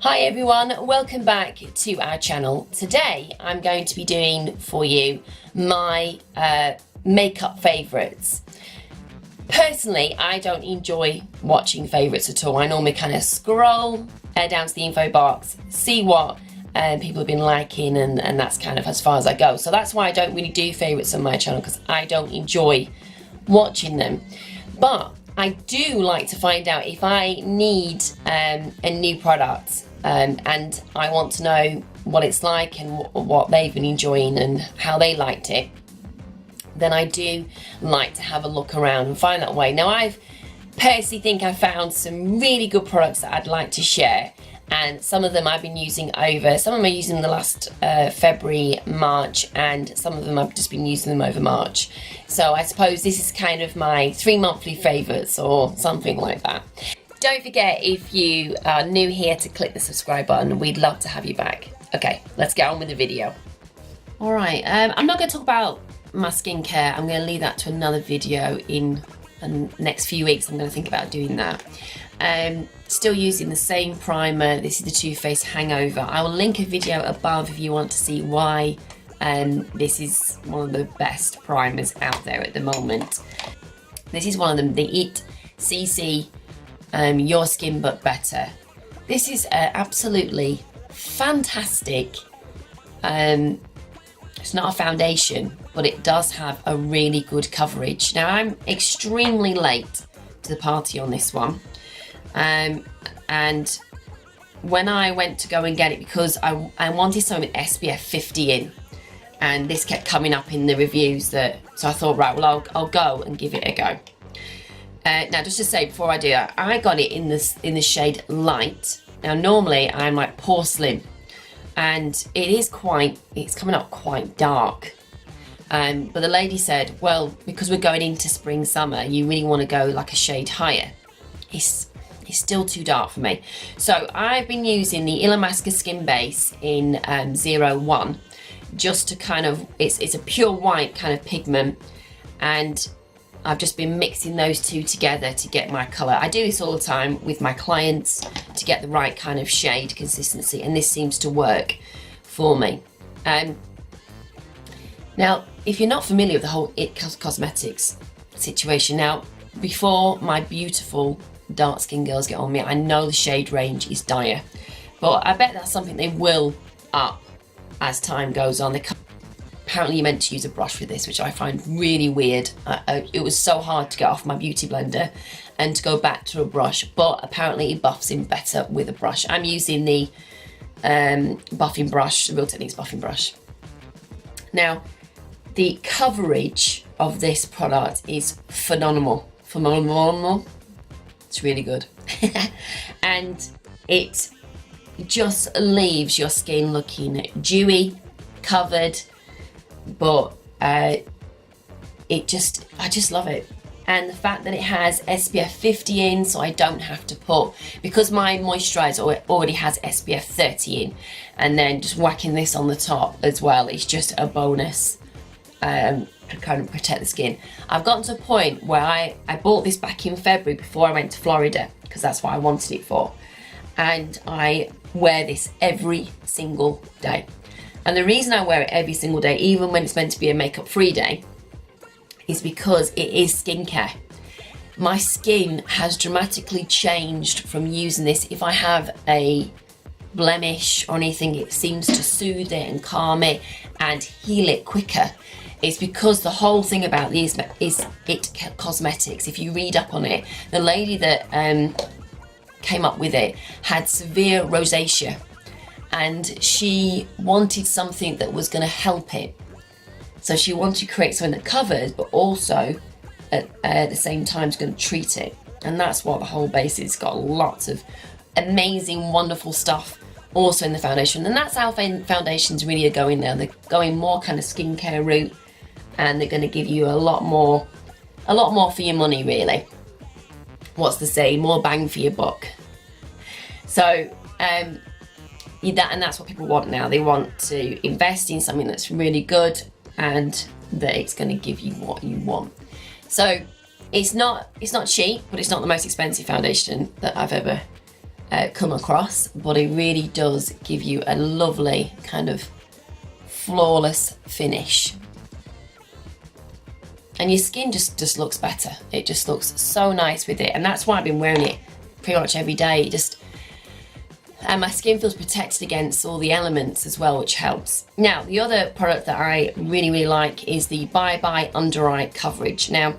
Hi everyone, welcome back to our channel. Today I'm going to be doing for you my makeup favourites. Personally, I don't enjoy watching favourites at all. I normally kind of scroll down to the info box, see what people have been liking, and that's kind of as far as I go. So that's why I don't really do favourites on my channel, because I don't enjoy watching them. But I do like to find out if I need a new product and I want to know what it's like and what they've been enjoying and how they liked it. Then I do like to have a look around and find that way. Now, I personally think I found some really good products that I'd like to share, and some of them I've been using some of them I used in the last February, March, and some of them I've just been using them over March. So I suppose this is kind of my 3 monthly favourites or something like that. Don't forget, if you are new here, to click the subscribe button. We'd love to have you back. Okay, let's get on with the video. Alright, I'm not going to talk about my skincare. I'm going to leave that to another video in the next few weeks. I'm going to think about doing that. Still using the same primer. This is the Too Faced Hangover. I will link a video above if you want to see why this is one of the best primers out there at the moment. This is one of them, the It CC Your Skin But Better. This is absolutely fantastic. It's not a foundation, but it does have a really good coverage. Now, I'm extremely late to the party on this one. And when I went to go and get it, because I wanted something with SPF 50 in, and this kept coming up in the reviews, so I thought, right, well, I'll go and give it a go. Now, just to say before I do that, I got it in the shade Light. Now, normally I'm like Porcelain, and it's coming up quite dark. But the lady said, well, because we're going into spring, summer, you really want to go like a shade higher. It's still too dark for me. So I've been using the Illamasqua Skin Base in 01, just to kind of, it's a pure white kind of pigment, and I've just been mixing those two together to get my colour. I do this all the time with my clients to get the right kind of shade consistency, and this seems to work for me. Now, if you're not familiar with the whole It Cosmetics situation, now, before my beautiful dark skin girls get on me, I know the shade range is dire, but I bet that's something they will up as time goes on. Apparently you're meant to use a brush with this, which I find really weird. It was so hard to get off my beauty blender and to go back to a brush, but apparently it buffs in better with a brush. I'm using the buffing brush, the Real Techniques buffing brush. Now, the coverage of this product is phenomenal. Phenomenal. It's really good. And it just leaves your skin looking dewy, covered, but I just love it. And the fact that it has SPF 50 in, so I don't have to put, because my moisturiser already has SPF 30 in, and then just whacking this on the top as well is just a bonus to kind of protect the skin. I've gotten to a point where I bought this back in February before I went to Florida, because that's what I wanted it for, and I wear this every single day. And the reason I wear it every single day, even when it's meant to be a makeup-free day, is because it is skincare. My skin has dramatically changed from using this. If I have a blemish or anything, it seems to soothe it and calm it and heal it quicker. It's because the whole thing about these is It Cosmetics. If you read up on it, the lady that came up with it had severe rosacea, and she wanted something that was going to help it. So she wanted to create something that covers, but also at the same time is going to treat it. And that's what the whole base is. It's got lots of amazing, wonderful stuff also in the foundation. And that's how foundations really are going now. They're going more kind of skincare route, and they're going to give you a lot more for your money, really. What's the saying? More bang for your buck. So, and that's what people want now. They want to invest in something that's really good and that it's going to give you what you want. So it's not cheap, but it's not the most expensive foundation that I've ever come across, but it really does give you a lovely kind of flawless finish. And your skin just looks better. It just looks so nice with it, and that's why I've been wearing it pretty much every day. And my skin feels protected against all the elements as well, which helps. Now, the other product that I really like is the Bye Bye Under Eye Coverage. Now,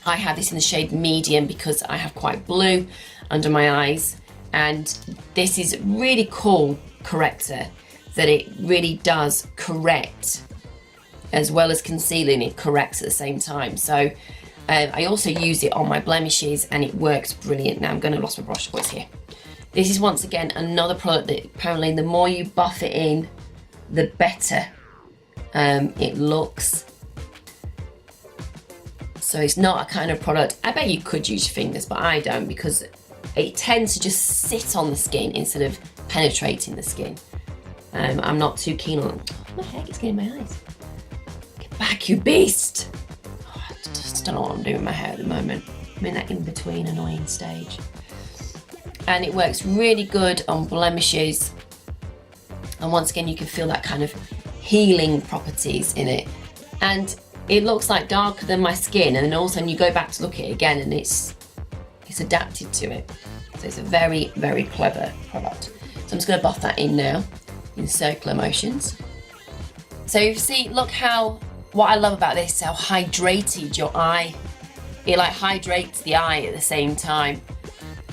I have this in the shade medium because I have quite blue under my eyes, and this is really cool corrector that it really does correct as well as concealing. It corrects at the same time. So I also use it on my blemishes and it works brilliant. Now I'm going to lost my brush. What's here? This is once again another product that apparently the more you buff it in, the better it looks. So it's not a kind of product, I bet you could use your fingers, but I don't, because it tends to just sit on the skin instead of penetrating the skin. I'm not too keen on, what the heck is getting in my eyes? Get back, you beast! Oh, I just don't know what I'm doing with my hair at the moment. I'm in that in-between annoying stage. And it works really good on blemishes. And once again, you can feel that kind of healing properties in it. And it looks like darker than my skin, and then all of a sudden you go back to look at it again and it's adapted to it. So it's a very clever product. So I'm just going to buff that in now in circular motions. So you see, look how, what I love about this is how hydrated your eye, it like hydrates the eye at the same time.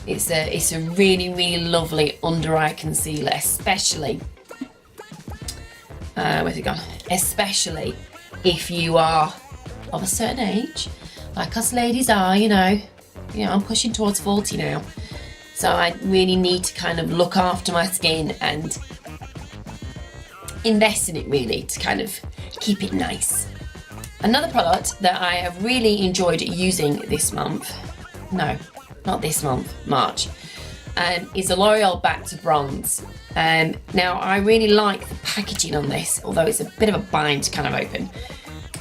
It's a really lovely under eye concealer, especially, where's it gone? Especially if you are of a certain age, like us ladies are, you know, I'm pushing towards 40 now. So I really need to kind of look after my skin and invest in it really to kind of keep it nice. Another product that I have really enjoyed using this month, no, not this month, March, is the Loreal Back to Bronze. Now I really like the packaging on this, although it's a bit of a bind to kind of open.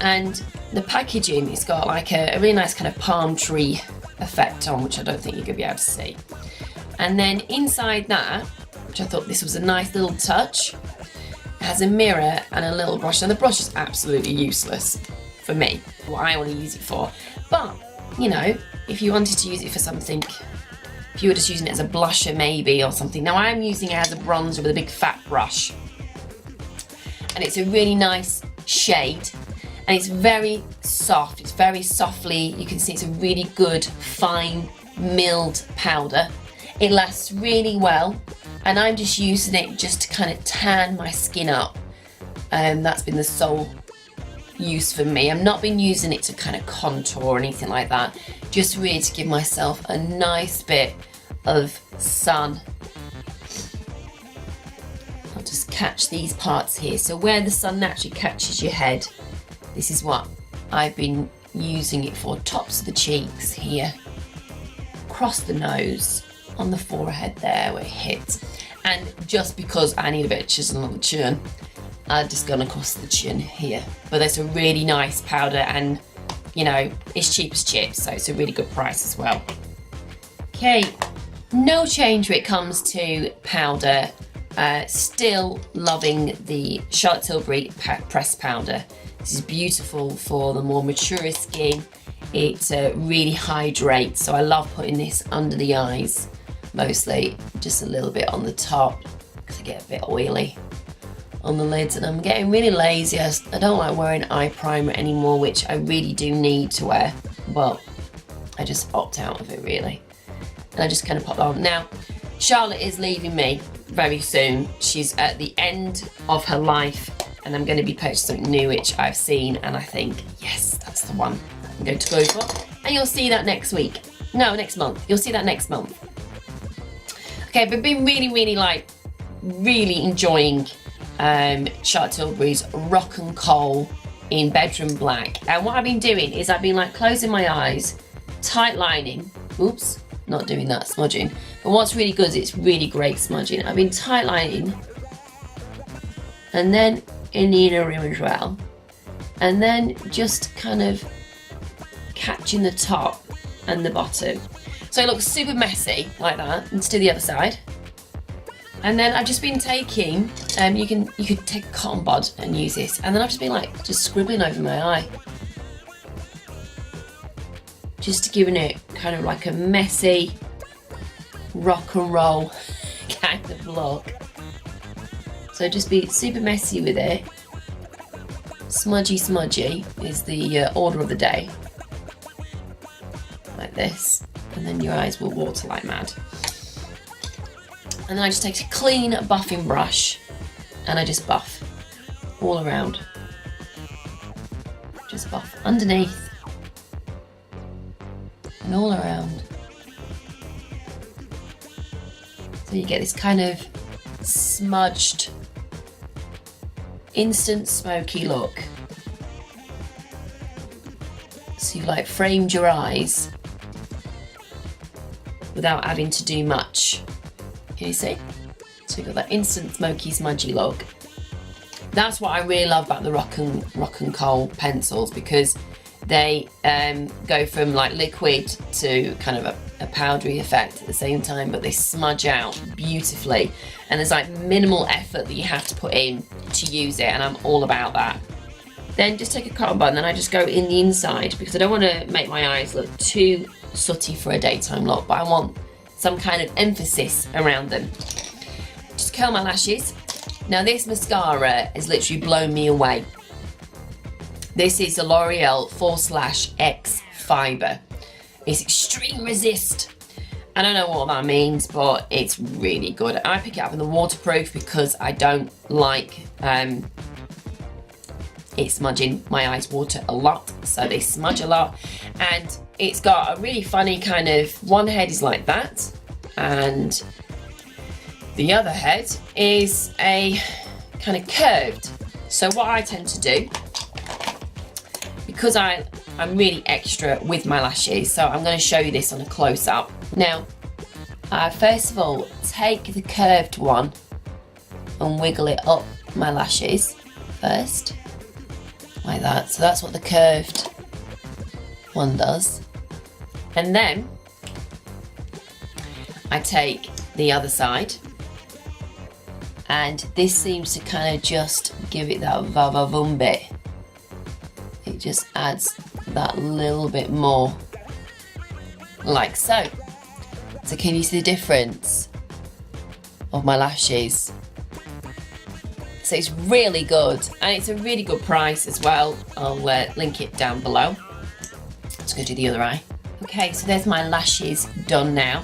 And the packaging, it's got like a really nice kind of palm tree effect on, which I don't think you're going to be able to see. And then inside that, which I thought this was a nice little touch, it has a mirror and a little brush. Now the brush is absolutely useless for me, what I want to use it for. But, you know, if you wanted to use it for something, if you were just using it as a blusher maybe or something. Now I'm using it as a bronzer with a big fat brush. And it's a really nice shade. And it's very soft, it's very softly, you can see it's a really good, fine, milled powder. It lasts really well, and I'm just using it just to kind of tan my skin up. That's been the sole use for me. I've not been using it to kind of contour or anything like that, just really to give myself a nice bit of sun. I'll just catch these parts here. So where the sun naturally catches your head, this is what I've been using it for. Tops of the cheeks here, across the nose, on the forehead there where it hits. And just because I need a bit of chisel on the chin, I'm just gone across the chin here. But it's a really nice powder, and you know, it's cheap as chips, so it's a really good price as well. Okay, no change when it comes to powder. Still loving the Charlotte Tilbury pressed powder. This is beautiful for the more mature skin. It really hydrates, so I love putting this under the eyes, mostly just a little bit on the top because I get a bit oily on the lids, and I'm getting really lazy. I don't like wearing eye primer anymore, which I really do need to wear, but I just opt out of it really. And I just kind of pop that on. Now, Charlotte is leaving me very soon. She's at the end of her life, and I'm going to be purchasing something new which I've seen, and I think, yes, that's the one I'm going to go for. And you'll see that next week. No, next month. You'll see that next month. Okay, but I've been really enjoying Charlotte Tilbury's Rock and Coal in Bedroom Black. And what I've been doing is I've been like closing my eyes, tight lining. Oops, not doing that, smudging. But what's really good is it's really great smudging. I've been tight lining, and then in the inner rim as well, and then just kind of catching the top and the bottom. So it looks super messy like that. Let's do the other side. And then I've just been taking, you could take a cotton bud and use this, and then I've just been like just scribbling over my eye, just giving it kind of like a messy rock and roll kind of look. So just be super messy with it. Smudgy is the order of the day, like this, and then your eyes will water like mad. And then I just take a clean buffing brush and I just buff all around. Just buff underneath and all around. So you get this kind of smudged, instant smoky look. So you've like framed your eyes without having to do much. Can you see? So you've got that instant smoky, smudgy look. That's what I really love about the Rock and Coal pencils, because they go from like liquid to kind of a powdery effect at the same time, but they smudge out beautifully. And there's like minimal effort that you have to put in to use it, and I'm all about that. Then just take a cotton bud and then I just go in the inside, because I don't want to make my eyes look too sooty for a daytime look, but I want some kind of emphasis around them. Just curl my lashes. Now this mascara has literally blown me away. This is the Loreal /XFiber. It's extreme resist. I don't know what that means, but it's really good. I pick it up in the waterproof because I don't like it smudging my eyes water a lot, so they smudge a lot. And it's got a really funny kind of, one head is like that, and the other head is a kind of curved. So what I tend to do, because I'm really extra with my lashes, so I'm going to show you this on a close-up. Now, first of all, take the curved one and wiggle it up my lashes first, like that. So that's what the curved one does. And then I take the other side, and this seems to kind of just give it that va-va-voom bit. It just adds that little bit more, like so. So can you see the difference of my lashes? So it's really good, and it's a really good price as well. I'll link it down below. Let's go do the other eye. Okay, so there's my lashes done now,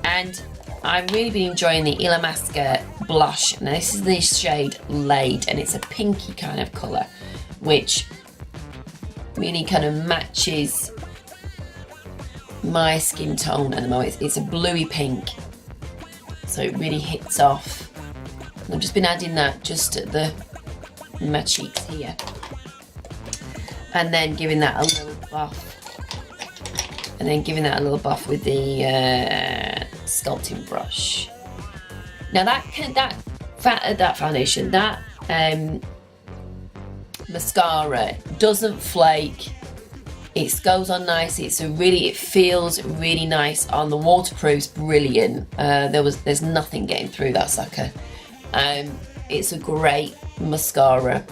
and I've really been enjoying the Illamasqua blush. Now this is the shade Laid, and it's a pinky kind of colour, which really kind of matches my skin tone at the moment. It's a bluey pink, so it really hits off. And I've just been adding that just at my cheeks here, and then giving that a little buff. And then giving that a little buff with the sculpting brush. Now that foundation, that mascara doesn't flake. It goes on nice. It feels really nice on the waterproof's brilliant. There's nothing getting through that sucker. It's a great mascara.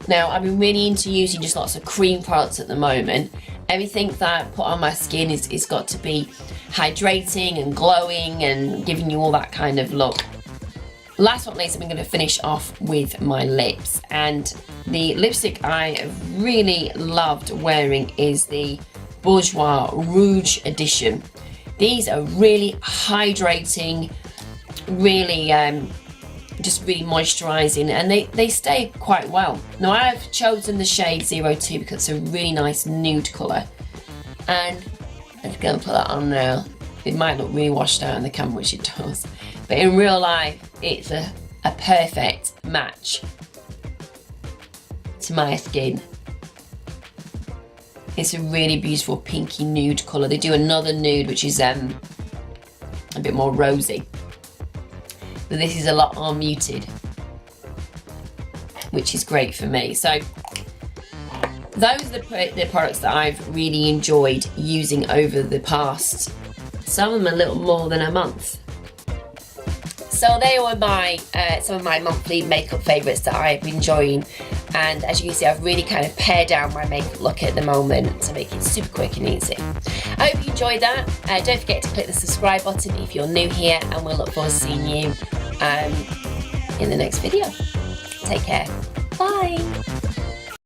Now I've been really into using just lots of cream products at the moment. Everything that I put on my skin is got to be hydrating and glowing and giving you all that kind of look. Last but not least, I'm going to finish off with my lips, and the lipstick I have really loved wearing is the Bourjois Rouge edition. These are really hydrating, really just really moisturising, and they stay quite well. Now I've chosen the shade 02 because it's a really nice nude colour, and I'm just going to put that on now. It might look really washed out in the camera, which it does, but in real life it's a perfect match to my skin. It's a really beautiful pinky nude colour. They do another nude which is a bit more rosy, but this is a lot more muted, which is great for me. So those are the products that I've really enjoyed using over the past some of them a little more than a month. So they were my some of my monthly makeup favourites that I've been enjoying, and as you can see, I've really kind of pared down my makeup look at the moment to make it super quick and easy. I hope you enjoyed that. Don't forget to click the subscribe button if you're new here, and we'll look forward to seeing you in the next video. Take care. Bye.